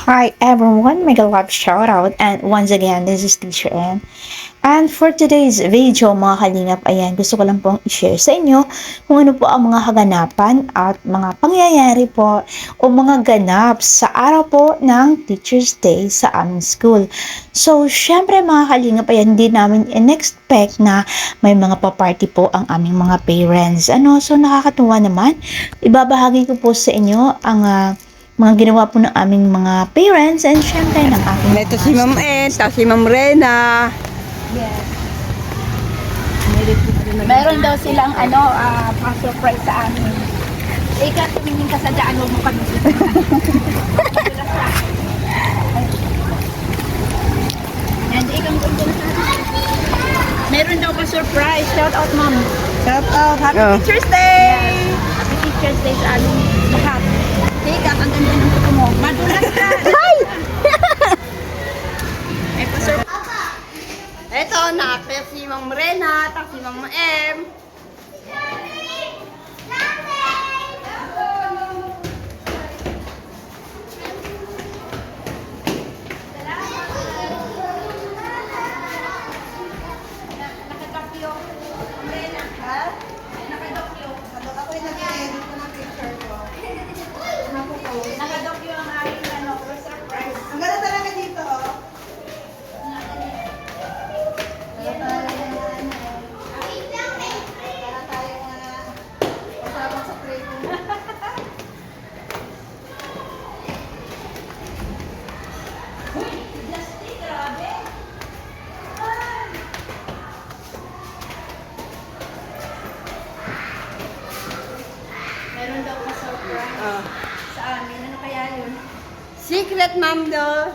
Hi everyone, mega love shout out, and once again this is Teacher N. And for today's video mga kalingap, ayan, gusto ko lang pong i-share sa inyo kung ano po ang mga kaganapan at mga pangyayari po o mga ganap sa araw po ng Teacher's Day sa aming school. So syempre mga kalingap, ayan, hindi namin in-expect na may mga pa-party po ang aming mga parents. So nakakatuwa naman, ibabahagi ko po sa inyo ang mga ginawa po ng aming mga parents and syempre ng aking Ito si Ma'am En, tapos si Ma'am Rena. Yes. Meron daw silang pa-surprise sa amin. Ika, tumingin ka sa daan, huwag mo kami. And ikaw mo meron daw pa-surprise. Shout out, ma'am. Shout out, Happy Teacher's Day! Happy Teacher's Day sa amin lahat. Ika, ang ganda ng kuko mo. Madulas ka! Hi! May pa-surprise. Ito, na-accept si Ma'am Rena, tapos si Ma'am M. Nakadokyo. Rena. Ha? Nakadokyo. Ako yung nag-edit ko ng picture ko. Nakadokyo ang aking surprise. Ang ganda talaga dito, oh. Kasama sa tray ko. Meron daw pa surprise Ah. sa amin. Ano kaya yun? Secret, Ma'am, do.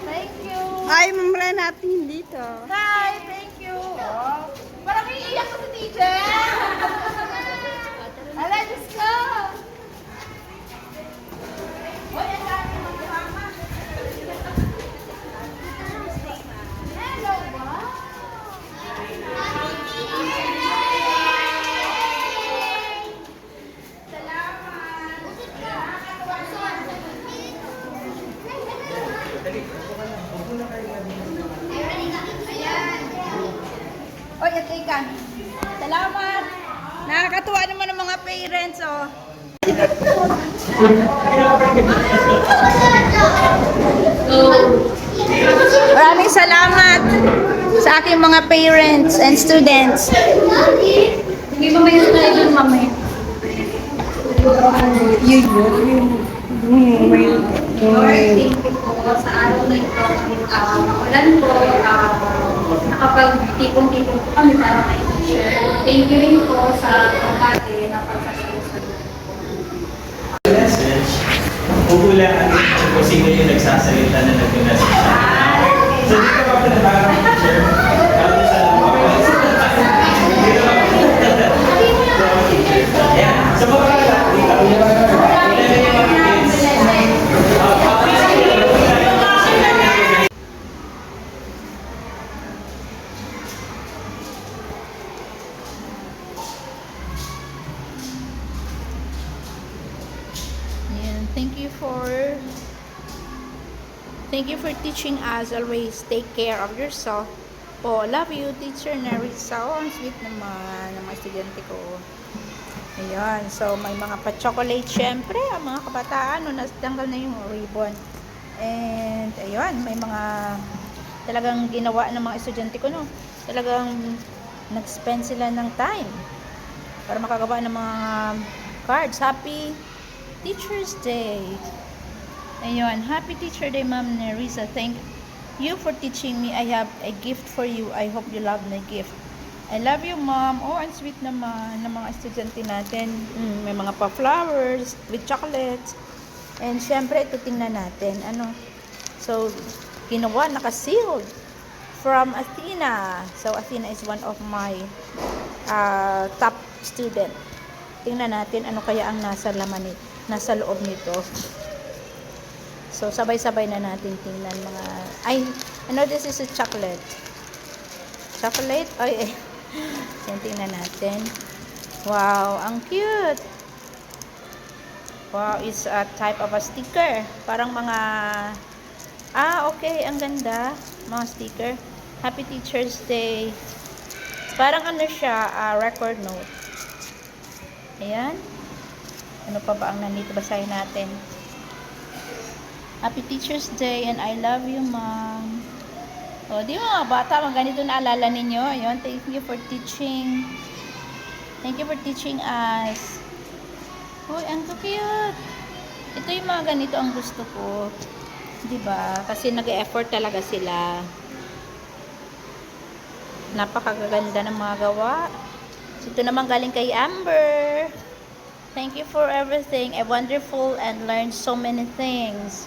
Thank you. Ay, Ma'am Rena, natin dito. Hi, thank you. Oh, parang iiyak ko sa teacher. Ala, Diyos ko. Uy, ang dami mga mama. Hello, wow. Oy, ito ikan. Salamat. Nakakatuwa naman ang mga parents, oh. Maraming salamat sa aking mga parents and students. Hindi mo may tayo dun mamaya. Lord, thank you po sa araw na ito. Ulan po, nakapag-tipong-tipong po kami para kay teacher. Thank you rin po sa pagkate na pagsasalusan. Message, pupulaan kung sino yung nagsasalita na nag-message sa akin. So, dito ka pa na parang teacher. Parang sa yeah. So, pagkakala, Thank you for teaching us always take care of yourself. Po, love you, Teacher Nerissa. Oh, ang sweet naman ng mga estudyante ko. Ayan, so may mga pa-chocolate syempre, ang mga kabataan, no, natanggal na yung ribbon. And, ayun, may mga talagang ginawa ng mga estudyante ko, no. Talagang nag-spend sila ng time para makagawa ng mga cards. Happy Teacher's Day! Ayun, Happy Teacher Day, Ma'am Nerissa. Thank you for teaching me. I have a gift for you. I hope you love my gift. I love you, Mom. Oh, ang sweet naman ng mga estudyante natin. May mga pa-flowers with chocolates. And syempre, ito tingnan natin. So, ginawa, naka-sealed from Athena. So, Athena is one of my top student. tingnan natin ano kaya ang nasa laman nito, nasa loob nito. So, sabay-sabay na natin tingnan mga, ay, ano, this is a chocolate. Chocolate? Ay, yan, tingnan natin. Wow, ang cute. Wow, it's a type of a sticker. Parang mga, okay, ang ganda. Mga sticker. Happy Teacher's Day. Parang ano siya, record note. Ayan. Ano pa ba ang nandito? Basahin natin. Happy Teacher's Day and I love you, Mom. O, di mga bata, mga ganito naalala ninyo. Ayun, thank you for teaching. Thank you for teaching us. Uy, ang cute. Ito yung mga ganito ang gusto ko. Diba? Kasi nag-effort talaga sila. Napakaganda ng mga gawa. Ito naman galing kay Amber. Thank you for everything. A wonderful and learned so many things.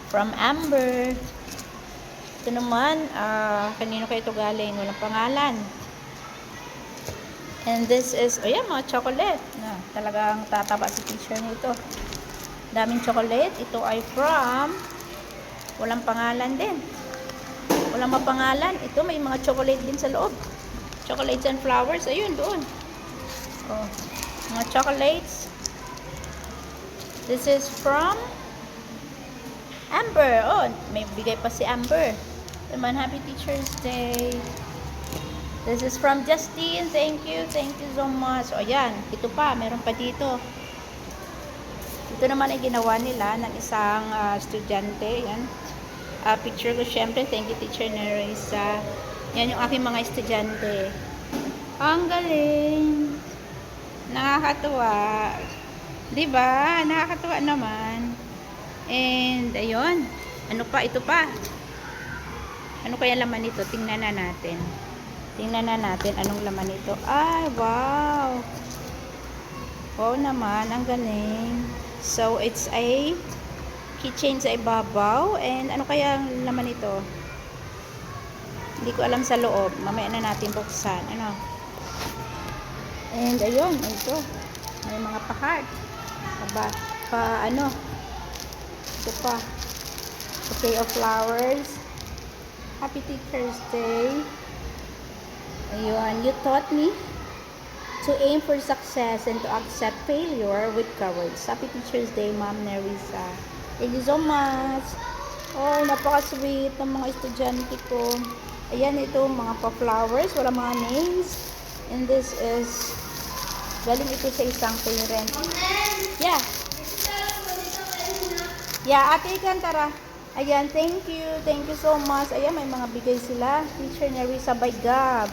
From Amber. Ito naman, kanino kayo ito galing? Walang pangalan. And this is, oh yan, mga chocolate. Talagang tataba si teacher nito. Daming chocolate. Ito ay from, walang pangalan din. Walang mapangalan. Ito, may mga chocolate din sa loob. Chocolates and flowers. Ayun, doon. Oh, mga chocolates. This is from Amber. Oh, may bigay pa si Amber. Naman, Happy Teacher's Day. This is from Justine. Thank you. Thank you so much. O, yan. Ito pa. Meron pa dito. Ito naman ay ginawa nila ng isang estudyante. Yan. Picture ko syempre. Thank you, Teacher Nerissa. Yan yung aking mga estudyante. Ang galing. Nakakatuwa. Diba? Nakakatuwa naman. And, ayun. Ano pa? Ito pa. Ano kaya laman nito? Tingnan na natin. Tingnan na natin anong laman nito. Ay, wow. Wow naman. Ang galing. So, it's a keychain sa ibabaw. And, ano kaya ang laman nito? Hindi ko alam sa loob. Mamaya na natin buksan. Ano? And, ayun. Ito. May mga pa-heart. Ano? Ito pa. Bouquet of flowers. Happy Teacher's Day. Ayun. You taught me to aim for success and to accept failure with courage. Happy Teacher's Day, Ma'am Nerissa. Thank you so much. Oh, napaka-sweet ng mga estudyante ko. Ayan, ito, mga pa-flowers. Wala mga names. And this is, galing ito sa isang parent. Yeah. Yeah, ate ikan, tara. Ayan, thank you. Thank you so much. Ayan, may mga bigay sila. Teacher Nerissa by Gab.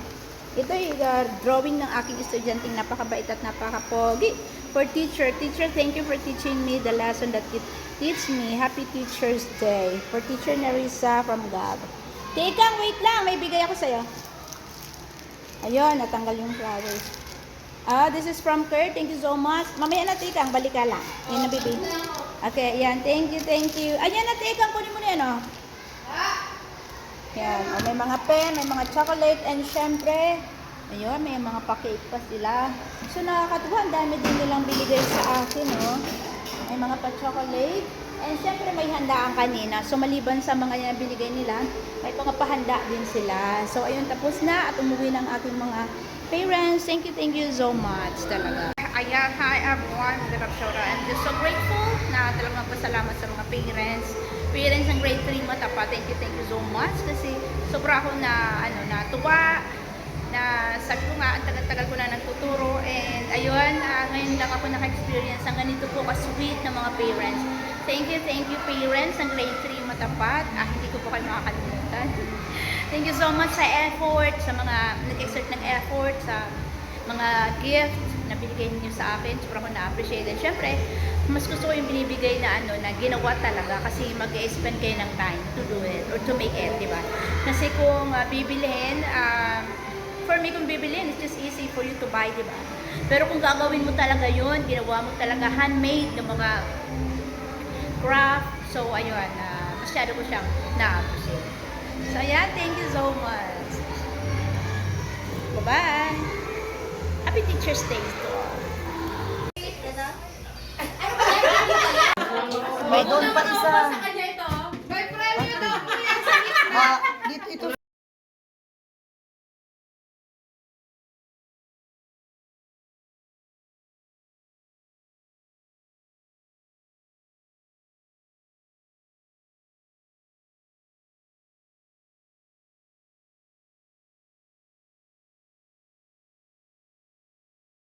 Ito ay drawing ng aking estudyanteng napakabait at napakapogi. For teacher. Teacher, thank you for teaching me the lesson that you teach me. Happy Teacher's Day. For Teacher Nerissa from Gab. Tikang, wait lang. May bigay ako sa'yo. Ayun, natanggal yung flowers. This is from Kurt. Thank you so much. Mamaya na, Tikang. Balik ka lang. Yan na, baby. Okay, yan. Thank you, thank you. Ayan na, Tikang. Kunin mo na yan, oh. Yan. May mga pen, may mga chocolate, and syempre, ayun, may mga pa-cake pa sila. So, nakakatuwa. Ang dami din nilang binigay sa akin, oh. May mga pa-chocolate. And syempre, may handaan kanina. So, maliban sa mga yan binigay nila, may mga pahanda din sila. So, ayun, tapos na. At umuwi ng aking mga parents. Thank you so much talaga. Ayan, hi everyone. Good afternoon. I'm just so grateful na talagang magpasalamat sa mga parents. Parents ng grade 3 Matapa. Thank you so much. Kasi sobra ako na, natuwa. Na sabi ko nga, ang tagal-tagal ko na nagtuturo. And ayun, ngayon lang ako naka-experience ang ganito po ka-sweet na mga parents. Thank you parents ng grade 3 Matapat. Hindi ko po kayo makakalimutan. Thank you so much sa effort, sa mga nag-exert ng effort, sa mga gift na binigay niyo sa akin. Super ako na-appreciate. And syempre, mas gusto ko yung binibigay na na ginawa talaga kasi mag-spend kayo ng time to do it or to make it, di ba? Kasi kung bibilihin, for me, kung bibilihin, it's just easy for you to buy, di ba? Pero kung gagawin mo talaga yun, ginawa mo talaga handmade ng mga craft, so ayun, masyado ko siyang na-appreciate. So ayan, thank you so much. Bye-bye! Happy Teacher's Day to all. May doon pa